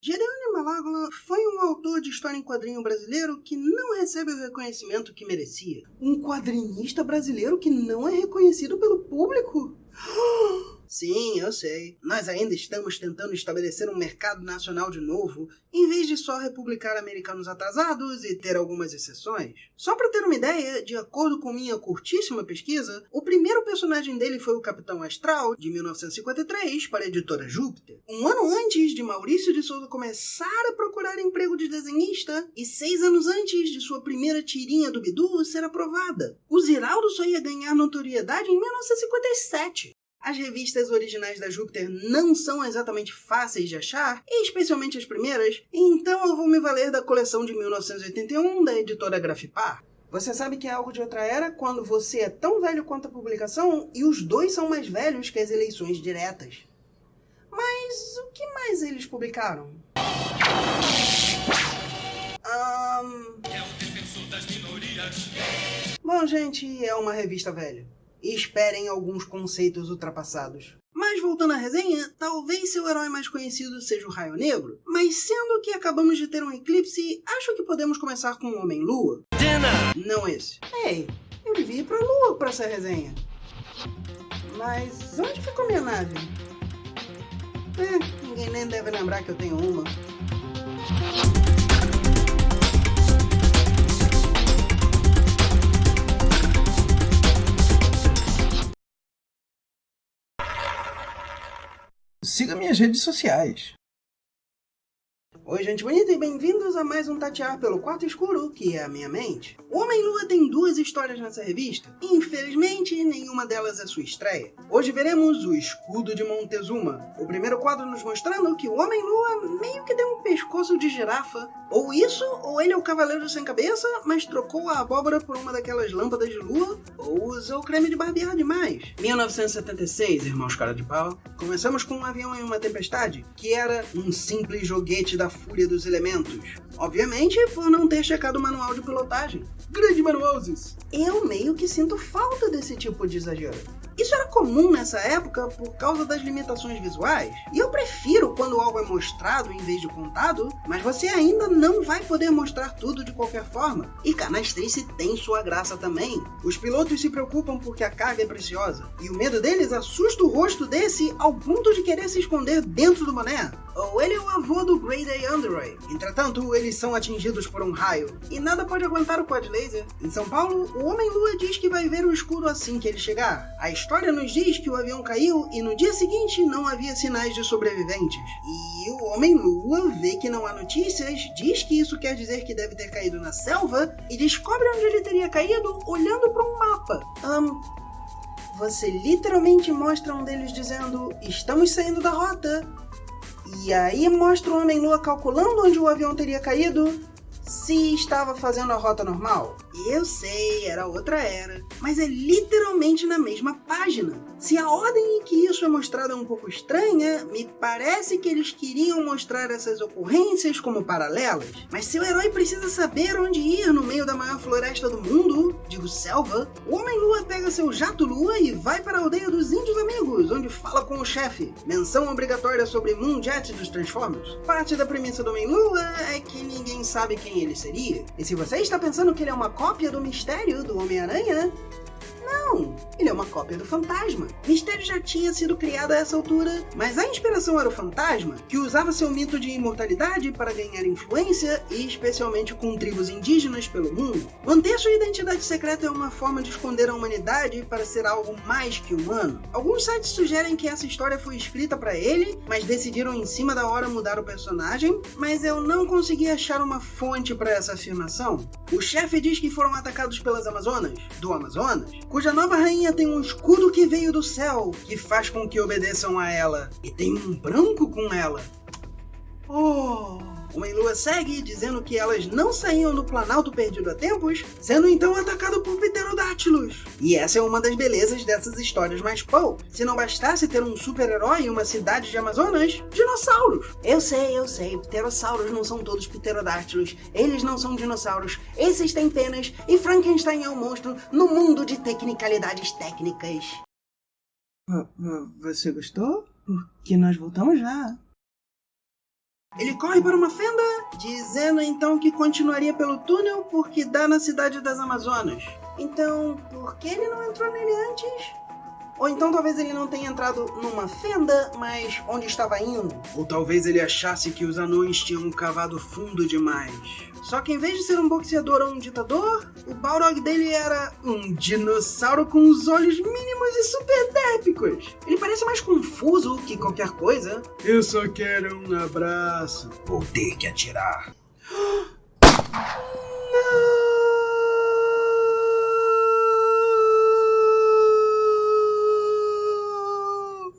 Jerônimo Malágola foi um autor de história em quadrinho brasileiro que não recebe o reconhecimento que merecia. Um quadrinista brasileiro que não é reconhecido pelo público? Sim, eu sei. Nós ainda estamos tentando estabelecer um mercado nacional de novo, em vez de só republicar americanos atrasados e ter algumas exceções. Só para ter uma ideia, de acordo com minha curtíssima pesquisa, o primeiro personagem dele foi o Capitão Astral, de 1953, para a editora Júpiter. Um ano antes de Maurício de Souza começar a procurar emprego de desenhista, e 6 anos antes de sua primeira tirinha do Bidu ser aprovada. O Ziraldo só ia ganhar notoriedade em 1957. As revistas originais da Júpiter não são exatamente fáceis de achar, especialmente as primeiras, então eu vou me valer da coleção de 1981 da editora Grafipar. Você sabe que é algo de outra era quando você é tão velho quanto a publicação e os dois são mais velhos que as eleições diretas. Mas o que mais eles publicaram? É o defensor das minorias. Bom, gente, é uma revista velha. E esperem alguns conceitos ultrapassados. Mas voltando à resenha, talvez seu herói mais conhecido seja o Raio Negro, mas sendo que acabamos de ter um eclipse, acho que podemos começar com o Homem-Lua. Não esse. Ei, eu devia ir pra Lua pra essa resenha. Mas onde ficou minha nave? Ninguém nem deve lembrar que eu tenho uma. Siga minhas redes sociais. Oi, gente bonita, e bem-vindos a mais um Tatear pelo Quarto Escuro, que é a minha mente. O Homem-Lua tem 2 histórias nessa revista. Infelizmente, nenhuma delas é sua estreia. Hoje veremos o Escudo de Montezuma, o primeiro quadro nos mostrando que o Homem-Lua meio que deu um pescoço de girafa. Ou isso, ou ele é o Cavaleiro Sem Cabeça, mas trocou a abóbora por uma daquelas lâmpadas de lua, ou usou creme de barbear demais. 1976, irmãos cara de pau. Começamos com um avião em uma tempestade, que era um simples joguete da fúria dos elementos. Obviamente, por não ter checado o manual de pilotagem. Grande manualzes! Eu meio que sinto falta desse tipo de exagero. Isso era comum nessa época por causa das limitações visuais, e eu prefiro quando algo é mostrado em vez de contado, mas você ainda não vai poder mostrar tudo de qualquer forma. E canastrice tem sua graça também. Os pilotos se preocupam porque a carga é preciosa, e o medo deles assusta o rosto desse ao ponto de querer se esconder dentro do boné. Ou ele é o avô do Grady Underwood. Entretanto, eles são atingidos por um raio, e nada pode aguentar o quad laser. Em São Paulo, o Homem-Lua diz que vai ver o escuro assim que ele chegar. A história nos diz que o avião caiu e no dia seguinte não havia sinais de sobreviventes. E o Homem-Lua vê que não há notícias, diz que isso quer dizer que deve ter caído na selva e descobre onde ele teria caído olhando para um mapa. Você literalmente mostra um deles dizendo: estamos saindo da rota. E aí mostra o Homem-Lua calculando onde o avião teria caído, se estava fazendo a rota normal. Eu sei, era outra era, mas é literalmente na mesma página. Se a ordem em que isso é mostrado é um pouco estranha, me parece que eles queriam mostrar essas ocorrências como paralelas. Mas seu herói precisa saber onde ir no meio da maior floresta do mundo, digo selva. O Homem-Lua pega seu jato-lua e vai para a aldeia dos Índios Amigos, onde fala com o chefe. Menção obrigatória sobre Moonjet dos Transformers. Parte da premissa do Homem-Lua é que ninguém sabe quem ele seria. E se você está pensando que ele é uma cópia do Mistério do Homem-Aranha, não, ele é uma cópia do Fantasma. Mistério já tinha sido criado a essa altura, mas a inspiração era o Fantasma, que usava seu mito de imortalidade para ganhar influência, e especialmente com tribos indígenas pelo mundo. Manter sua identidade secreta é uma forma de esconder a humanidade para ser algo mais que humano. Alguns sites sugerem que essa história foi escrita para ele, mas decidiram em cima da hora mudar o personagem, mas eu não consegui achar uma fonte para essa afirmação. O chefe diz que foram atacados pelas Amazonas, do Amazonas, cuja nova rainha tem um escudo que veio do céu, que faz com que obedeçam a ela, e tem um branco com ela. O Homem-Lua segue dizendo que elas não saíam do Planalto Perdido há tempos, sendo então atacado por pterodátilos. E essa é uma das belezas dessas histórias mais pulp. Se não bastasse ter um super-herói e uma cidade de Amazonas, dinossauros. Eu sei, pterossauros não são todos pterodátilos, eles não são dinossauros, esses têm penas e Frankenstein é um monstro no mundo de tecnicalidades técnicas. Você gostou? Porque nós voltamos já. Ele corre para uma fenda, dizendo então que continuaria pelo túnel porque dá na cidade das Amazonas. Então, por que ele não entrou nele antes? Ou então talvez ele não tenha entrado numa fenda, mas onde estava indo. Ou talvez ele achasse que os anões tinham cavado fundo demais. Só que em vez de ser um boxeador ou um ditador, o Balrog dele era um dinossauro com os olhos mínimos e super dépicos. Ele parece mais confuso que qualquer coisa. Eu só quero um abraço. Vou ter que atirar. Não!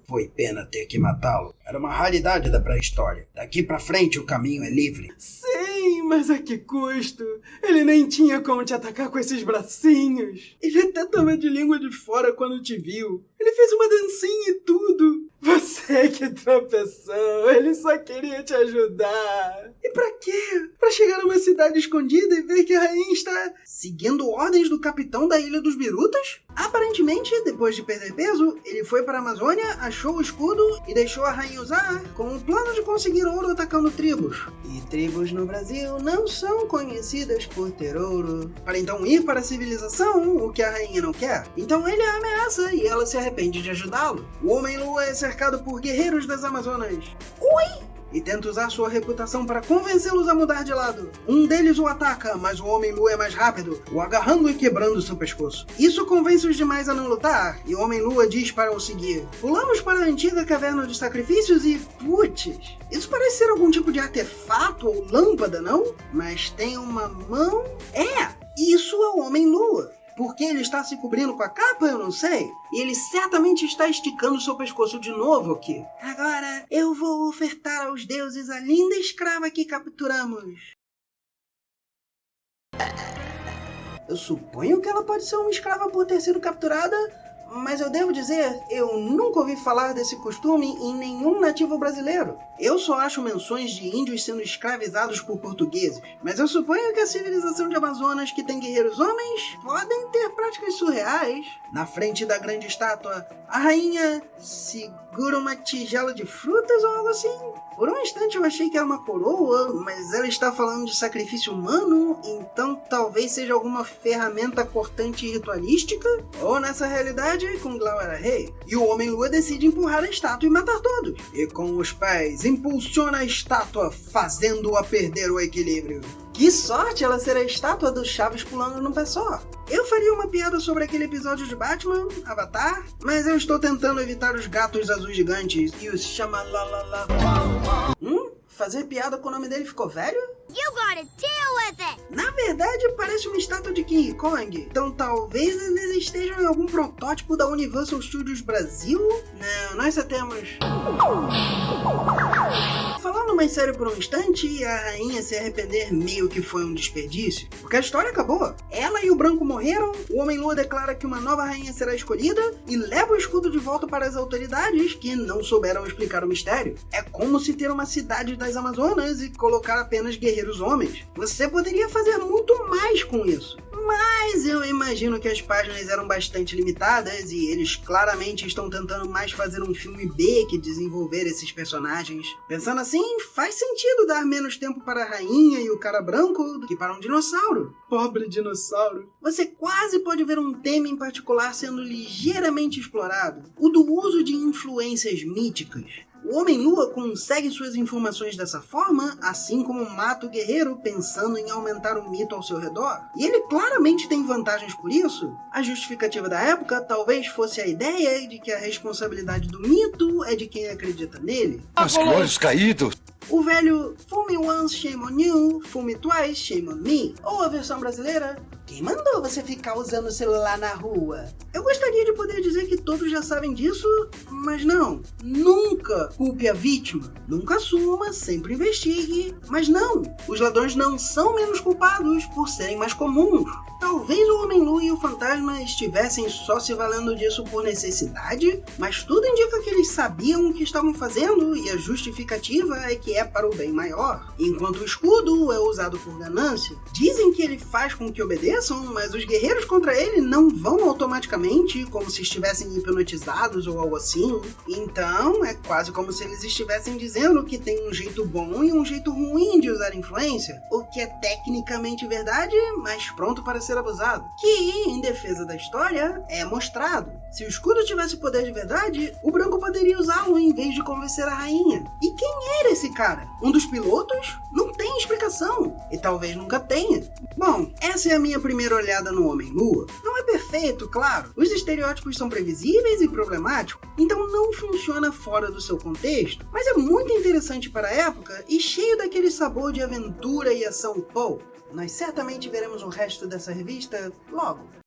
Foi pena ter que matá-lo. Era uma raridade da pré-história. Daqui pra frente o caminho é livre. Sim, mas a que custo? Ele nem tinha como te atacar com esses bracinhos. Ele até tava de língua de fora quando te viu. Ele fez uma dancinha e tudo. Você que tropeçou, ele só queria te ajudar. E pra quê? Pra chegar numa cidade escondida e ver que a rainha está seguindo ordens do capitão da Ilha dos Birutas? Aparentemente, depois de perder peso, ele foi para a Amazônia, achou o escudo e deixou a rainha usar com o plano de conseguir ouro atacando tribos. E tribos no Brasil não são conhecidas por ter ouro. Para então ir para a civilização, o que a rainha não quer. Então ele a ameaça e ela se arrepende de ajudá-lo. O Homem-Lua é cercado por guerreiros das Amazonas. Oi! E tenta usar sua reputação para convencê-los a mudar de lado. Um deles o ataca, mas o Homem-Lua é mais rápido, o agarrando e quebrando seu pescoço. Isso convence os demais a não lutar, e o Homem-Lua diz para o seguir. Pulamos para a antiga caverna dos sacrifícios e... putz, isso parece ser algum tipo de artefato ou lâmpada, não? Mas tem uma mão... isso é o Homem-Lua. Por que ele está se cobrindo com a capa, eu não sei. E ele certamente está esticando seu pescoço de novo aqui. Agora, eu vou ofertar aos deuses a linda escrava que capturamos. Eu suponho que ela pode ser uma escrava por ter sido capturada, mas eu devo dizer, eu nunca ouvi falar desse costume em nenhum nativo brasileiro. Eu só acho menções de índios sendo escravizados por portugueses, mas eu suponho que a civilização de Amazonas, que tem guerreiros homens, podem ter práticas surreais. Na frente da grande estátua, a rainha segura uma tigela de frutas ou algo assim. Por um instante eu achei que era uma coroa, mas ela está falando de sacrifício humano, então talvez seja alguma ferramenta cortante ritualística? Ou nessa realidade, Kung Lao era rei, e o Homem-Lua decide empurrar a estátua e matar todos. E com os pés, impulsiona a estátua, fazendo-a perder o equilíbrio. Que sorte ela ser a estátua do Chaves pulando num pé só. Eu faria uma piada sobre aquele episódio de Batman, Avatar, mas eu estou tentando evitar os gatos azuis gigantes e os chamalalala. Fazer piada com o nome dele ficou velho? You gotta deal with it! Na verdade, parece uma estátua de King Kong. Então talvez eles estejam em algum protótipo da Universal Studios Brasil? Não, nós só temos... Falando mais sério por um instante, a rainha se arrepender meio que foi um desperdício, porque a história acabou. Ela e o branco morreram, o Homem-Lua declara que uma nova rainha será escolhida e leva o escudo de volta para as autoridades, que não souberam explicar o mistério. É como se ter uma cidade das Amazonas e colocar apenas guerreiros homens. Você poderia fazer muito mais com isso. Mas eu imagino que as páginas eram bastante limitadas e eles claramente estão tentando mais fazer um filme B que desenvolver esses personagens. Pensando assim, faz sentido dar menos tempo para a rainha e o cara branco do que para um dinossauro. Pobre dinossauro. Você quase pode ver um tema em particular sendo ligeiramente explorado, o do uso de influências míticas. O Homem-Lua consegue suas informações dessa forma, assim como mata o guerreiro pensando em aumentar o mito ao seu redor. E ele claramente tem vantagens por isso. A justificativa da época talvez fosse a ideia de que a responsabilidade do mito é de quem acredita nele. Os glórios caídos! O velho "Fool me once, shame on you, fool me twice, shame on me". Ou a versão brasileira, "Quem mandou você ficar usando o celular na rua?". Eu gostaria de poder dizer que todos já sabem disso, mas não. Nunca culpe a vítima. Nunca assuma, sempre investigue. Mas não, os ladrões não são menos culpados por serem mais comuns. Talvez o Homem-Lua e o Fantasma estivessem só se valendo disso por necessidade, mas tudo indica que eles sabiam o que estavam fazendo e a justificativa é que é para o bem maior. Enquanto o escudo é usado por ganância, dizem que ele faz com que obedeçam, mas os guerreiros contra ele não vão automaticamente, como se estivessem hipnotizados ou algo assim. Então, é quase como se eles estivessem dizendo que tem um jeito bom e um jeito ruim de usar influência, o que é tecnicamente verdade, mas pronto para ser abusado. Que, em defesa da história, é mostrado. Se o escudo tivesse poder de verdade, o branco poderia usá-lo em vez de convencer a rainha. E quem era esse cara? Um dos pilotos? Não tem explicação. E talvez nunca tenha. Bom, essa é a minha primeira olhada no Homem-Lua. Não é perfeito, claro. Os estereótipos são previsíveis e problemáticos, então não funciona fora do seu contexto, mas é muito interessante para a época e cheio daquele sabor de aventura e ação pulp. Nós certamente veremos o resto dessa revista logo.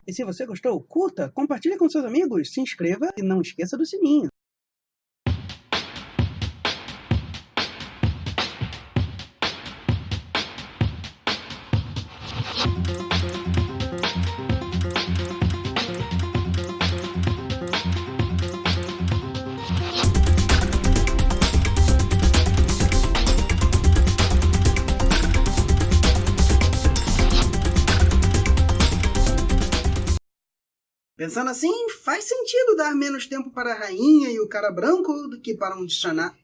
E se você gostou, curta, compartilhe com seus amigos, se inscreva e não esqueça do sininho. Pensando assim, faz sentido dar menos tempo para a rainha e o cara branco do que para um dicionário.